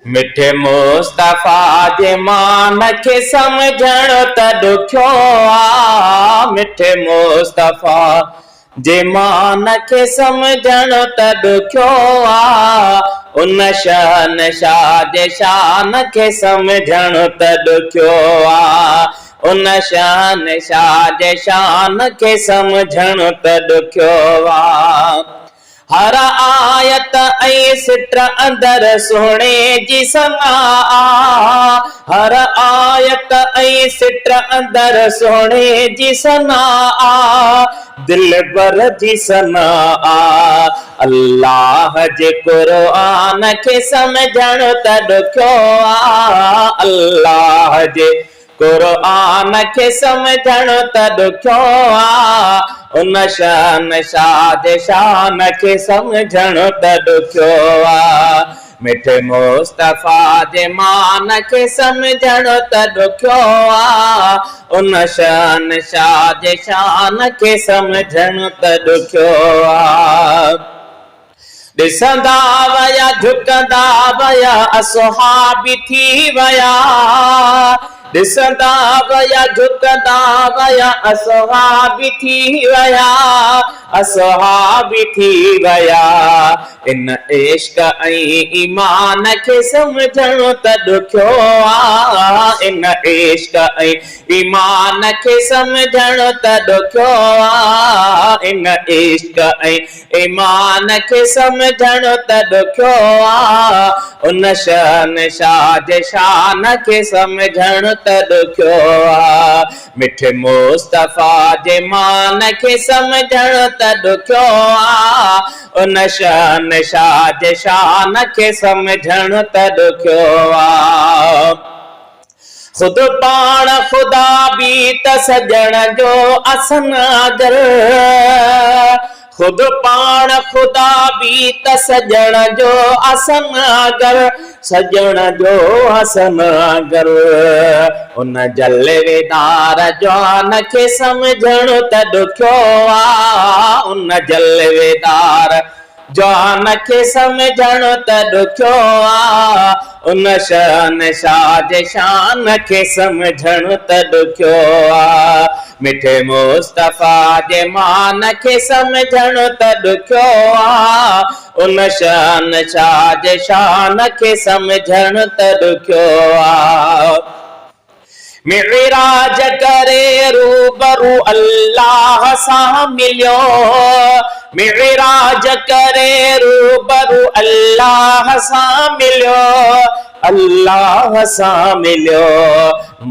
मिठे मुस्तफ़ा जे मान खे समझण त ॾुखियो आ। मिठे मुस्तफ़ा जे मान खे समझण त ॾुखियो आ। उन शहनशाह जे शान खे समझण त ॾुखियो आ। उन शहनशाह जे शान खे समझण त ॾुखियो आ। हर आयत ऐं सिट अंदर सोने जी सना आ। हर आयत ऐं सिट अंदर सोने जी सना आ। दिल बर जी सना आ। अल्लाह जे क़ुरान खे समझण त ॾुखियो आ। अल्लाह जे क़ुरान खे समझण त ॾुखियो आ। उन शहनशाह जे शान खे समझण त ॾुखियो आ। मिठे मुस्तफ़ा जे मान खे समझण त ॾुखियो आ। उन शहनशाह जे शान खे समझण त ॾुखियो आ। ॾिसंदा वया झुकंदा वया असहाबी थी वया। ॾिसंदा वया झुकंदा वया असहाबी थी वया। असहाबी थी वया। इन इश्क ऐं ईमान खे समझण त ॾुखियो आ। इन इश्क ऐं ईमान खे समझण त ॾुखियो आ। इन इश्क ऐं ईमान खे समझण त ॾुखियो आ। उन शहनशाह जे शान खे समझण त ॾुखियो आ। मिठे मुस्तफ़ा जे मान खे समझण त ॾुखियो आ। उन शहनशाह जे शान खे समझण त ॾुखियो आ। खुद पाण खुदा भी त सजण जो असनागर। खुद पाण खुदा भी त सजण जो असनागर। सजण जो असनागर। उन जलवेदार जान खे समझण त ॾुखियो आ। उन जलवेदार जान खे समझण त ॾुखियो आ। उन शहनशाह जे शान खे समझण त ॾुखियो आ। मिठे मुस्तफ़ा जे मान खे समझण त ॾुखियो आ। उन शहनशाह जे शान खे समझण त ॾुखियो आ। मिराज करे रूबरू अल्लाह सां मिलियो। मिराज करे रूबरू अल्लाह सां मिलियो। अल्लाह सां मिलियो।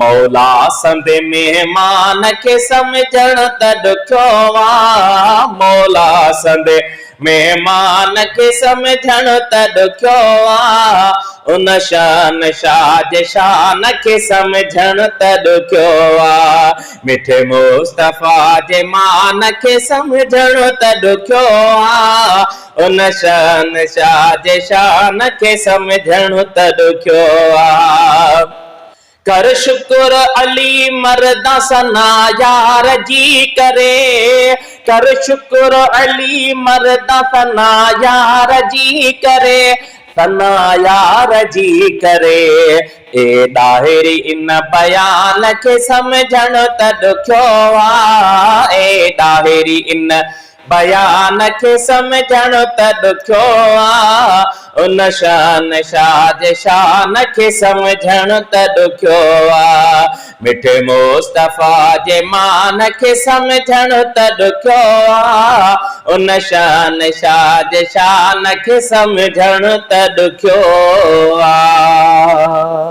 मौला संदे मेहमान खे समझण त ॾुखियो आ। मौला संदे मेहमान खे समझण त ॾुखियो आ। उन शहनशाह जे शान खे समझण त ॾुखियो आ। मिठे मुस्तफ़ा जे मान खे समझण त ॾुखियो आ। उन शहनशाह जे शान खे समझण त ॾुखियो आ। कर शुक्र अली मर्दा सना यार जी करे। कर शुक्र अली मर्दा सना यार जी करे। सना यार जी करे। ए ॾाहिरी इन बयान खे समझण त ॾुखियो आ। ए ॾाहिरी इन बयान खे समझण त ॾुखियो आ। उन शहनशाह जे शान खे समझण त ॾुखियो आ। मिठे मुस्तफ़ा जे मान खे समझण त ॾुखियो आ। उन शहनशाह जे शान खे समझण त ॾुखियो आ।